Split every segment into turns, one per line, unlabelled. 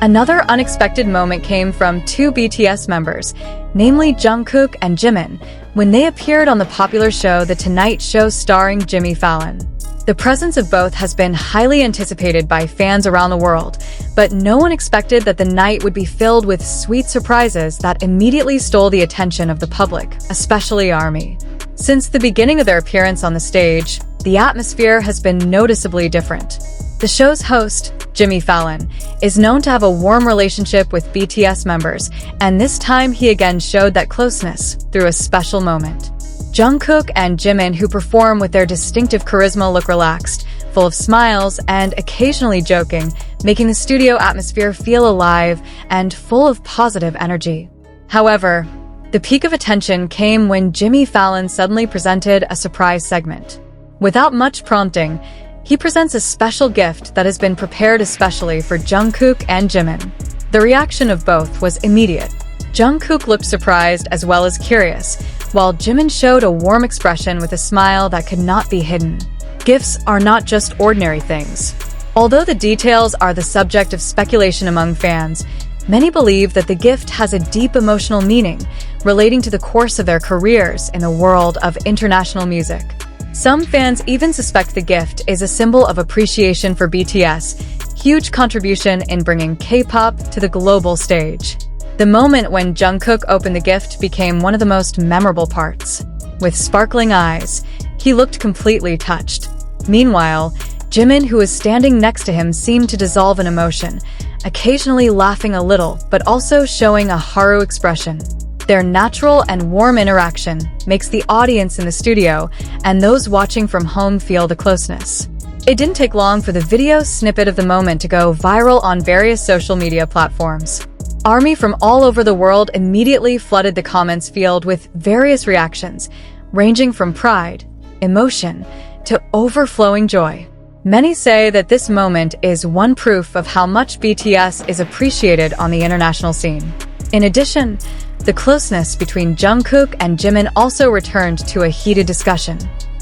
Another unexpected moment came from two BTS members, namely Jungkook and Jimin, when they appeared on the popular show The Tonight Show starring Jimmy Fallon. The presence of both has been highly anticipated by fans around the world, but no one expected that the night would be filled with sweet surprises that immediately stole the attention of the public, especially ARMY. Since the beginning of their appearance on the stage, the atmosphere has been noticeably different. The show's host, Jimmy Fallon, is known to have a warm relationship with BTS members, and this time he again showed that closeness through a special moment. Jungkook and Jimin, who perform with their distinctive charisma, look relaxed, full of smiles, and occasionally joking, making the studio atmosphere feel alive and full of positive energy. However, the peak of attention came when Jimmy Fallon suddenly presented a surprise segment. Without much prompting, he presents a special gift that has been prepared especially for Jungkook and Jimin. The reaction of both was immediate. Jungkook looked surprised as well as curious, while Jimin showed a warm expression with a smile that could not be hidden. Gifts are not just ordinary things. Although the details are the subject of speculation among fans, many believe that the gift has a deep emotional meaning relating to the course of their careers in the world of international music. Some fans even suspect the gift is a symbol of appreciation for BTS' huge contribution in bringing K-pop to the global stage. The moment when Jungkook opened the gift became one of the most memorable parts. With sparkling eyes, he looked completely touched. Meanwhile, Jimin, who was standing next to him, seemed to dissolve in emotion, occasionally laughing a little, but also showing a haru expression. Their natural and warm interaction makes the audience in the studio and those watching from home feel the closeness. It didn't take long for the video snippet of the moment to go viral on various social media platforms. ARMY from all over the world immediately flooded the comments field with various reactions, ranging from pride, emotion, to overflowing joy. Many say that this moment is one proof of how much BTS is appreciated on the international scene. In addition, the closeness between Jungkook and Jimin also returned to a heated discussion.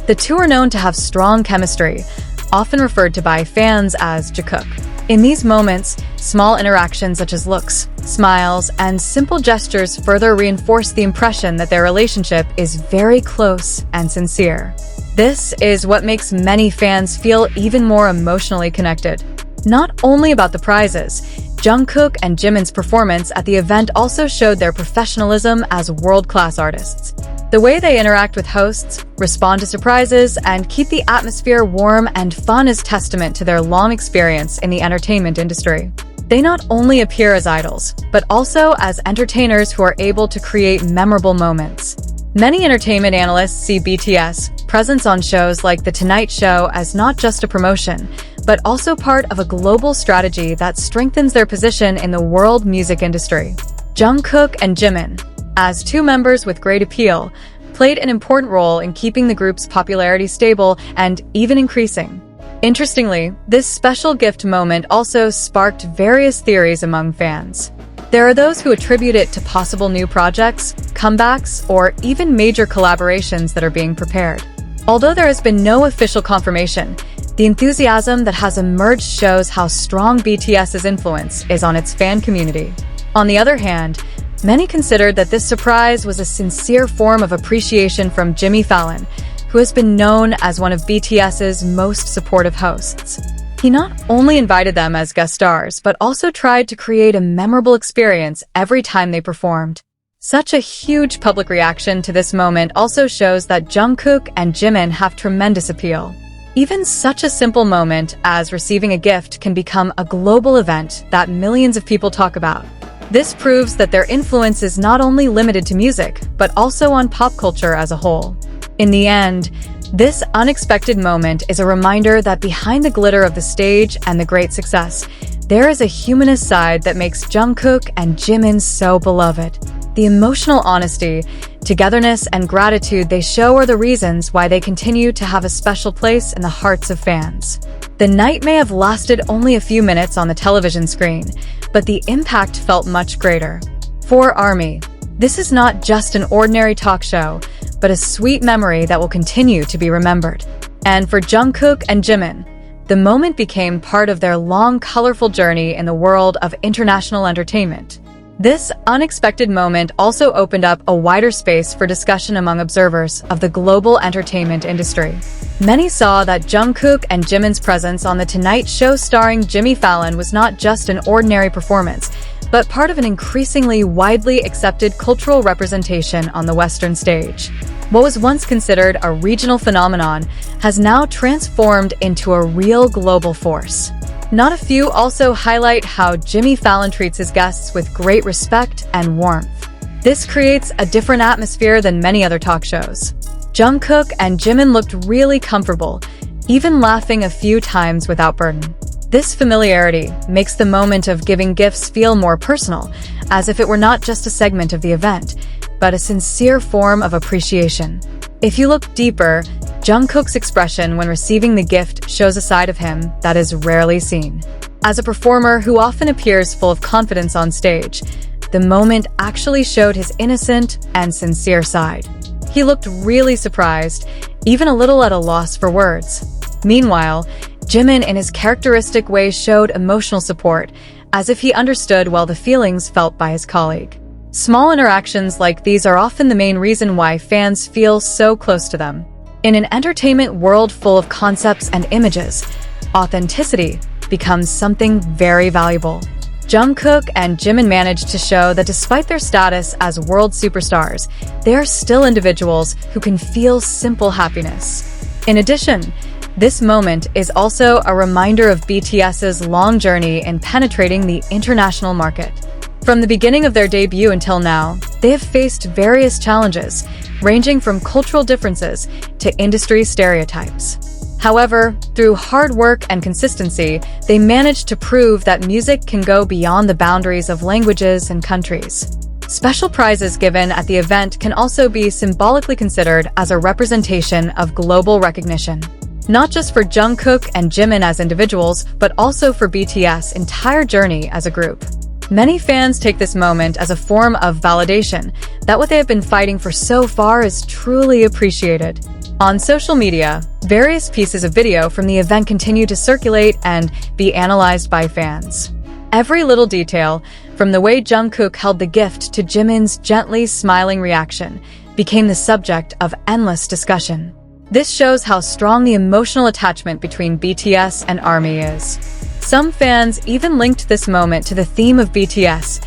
The two are known to have strong chemistry, often referred to by fans as Jikook. In these moments, small interactions such as looks, smiles, and simple gestures further reinforce the impression that their relationship is very close and sincere. This is what makes many fans feel even more emotionally connected. Not only about the prizes, Jungkook and Jimin's performance at the event also showed their professionalism as world-class artists. The way they interact with hosts, respond to surprises, and keep the atmosphere warm and fun is testament to their long experience in the entertainment industry. They not only appear as idols, but also as entertainers who are able to create memorable moments. Many entertainment analysts see BTS' presence on shows like The Tonight Show as not just a promotion, but also part of a global strategy that strengthens their position in the world music industry. Jungkook and Jimin, as two members with great appeal, played an important role in keeping the group's popularity stable and even increasing. Interestingly, this special gift moment also sparked various theories among fans. There are those who attribute it to possible new projects, comebacks, or even major collaborations that are being prepared. Although there has been no official confirmation, the enthusiasm that has emerged shows how strong BTS's influence is on its fan community. On the other hand, many considered that this surprise was a sincere form of appreciation from Jimmy Fallon, who has been known as one of BTS's most supportive hosts. He not only invited them as guest stars, but also tried to create a memorable experience every time they performed. Such a huge public reaction to this moment also shows that Jungkook and Jimin have tremendous appeal. Even such a simple moment as receiving a gift can become a global event that millions of people talk about. This proves that their influence is not only limited to music, but also on pop culture as a whole. In the end, this unexpected moment is a reminder that behind the glitter of the stage and the great success, there is a humanist side that makes Jungkook and Jimin so beloved. The emotional honesty, togetherness, and gratitude they show are the reasons why they continue to have a special place in the hearts of fans. The night may have lasted only a few minutes on the television screen, but the impact felt much greater. For ARMY, this is not just an ordinary talk show, but a sweet memory that will continue to be remembered. And for Jungkook and Jimin, The moment became part of their long, colorful journey in the world of international entertainment. This unexpected moment also opened up a wider space for discussion among observers of the global entertainment industry. Many saw that Jungkook and Jimin's presence on The Tonight Show starring Jimmy Fallon was not just an ordinary performance, but part of an increasingly widely accepted cultural representation on the Western stage. What was once considered a regional phenomenon has now transformed into a real global force. Not a few also highlight how Jimmy Fallon treats his guests with great respect and warmth. This creates a different atmosphere than many other talk shows. Jungkook and Jimin looked really comfortable, even laughing a few times without burden. This familiarity makes the moment of giving gifts feel more personal, as if it were not just a segment of the event, but a sincere form of appreciation. If you look deeper, Jungkook's expression when receiving the gift shows a side of him that is rarely seen. As a performer who often appears full of confidence on stage, the moment actually showed his innocent and sincere side. He looked really surprised, even a little at a loss for words. Meanwhile, Jimin in his characteristic way showed emotional support, as if he understood well the feelings felt by his colleague. Small interactions like these are often the main reason why fans feel so close to them. In an entertainment world full of concepts and images, authenticity becomes something very valuable. Jungkook and Jimin managed to show that despite their status as world superstars, they are still individuals who can feel simple happiness. In addition, this moment is also a reminder of BTS's long journey in penetrating the international market. From the beginning of their debut until now, they have faced various challenges, ranging from cultural differences to industry stereotypes. However, through hard work and consistency, they managed to prove that music can go beyond the boundaries of languages and countries. Special prizes given at the event can also be symbolically considered as a representation of global recognition. Not just for Jungkook and Jimin as individuals, but also for BTS's entire journey as a group. Many fans take this moment as a form of validation that what they have been fighting for so far is truly appreciated. On social media, various pieces of video from the event continue to circulate and be analyzed by fans. Every little detail, from the way Jungkook held the gift to Jimin's gently smiling reaction, became the subject of endless discussion. This shows how strong the emotional attachment between BTS and ARMY is. Some fans even linked this moment to the theme of BTS,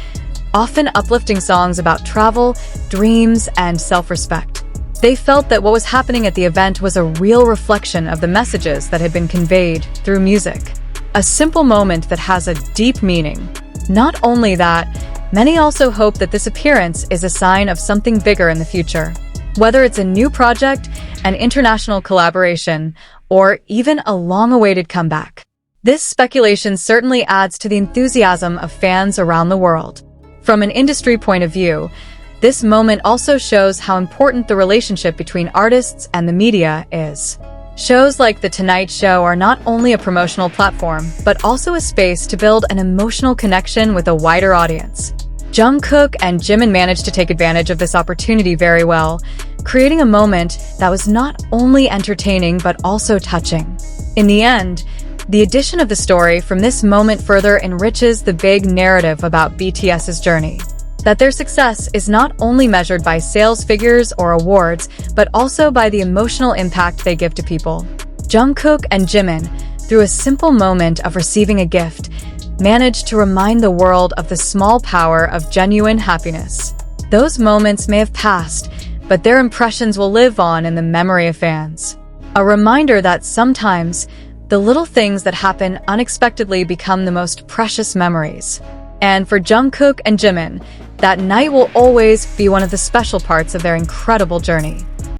often uplifting songs about travel, dreams, and self-respect. They felt that what was happening at the event was a real reflection of the messages that had been conveyed through music. A simple moment that has a deep meaning. Not only that, many also hope that this appearance is a sign of something bigger in the future. Whether it's a new project, an international collaboration, or even a long-awaited comeback. This speculation certainly adds to the enthusiasm of fans around the world. From an industry point of view, this moment also shows how important the relationship between artists and the media is. Shows like The Tonight Show are not only a promotional platform, but also a space to build an emotional connection with a wider audience. Jungkook and Jimin managed to take advantage of this opportunity very well, creating a moment that was not only entertaining but also touching. In the end, the addition of the story from this moment further enriches the big narrative about BTS's journey. That their success is not only measured by sales figures or awards, but also by the emotional impact they give to people. Jungkook and Jimin, through a simple moment of receiving a gift, managed to remind the world of the small power of genuine happiness. Those moments may have passed, but their impressions will live on in the memory of fans. A reminder that sometimes, the little things that happen unexpectedly become the most precious memories. And for Jungkook and Jimin, that night will always be one of the special parts of their incredible journey.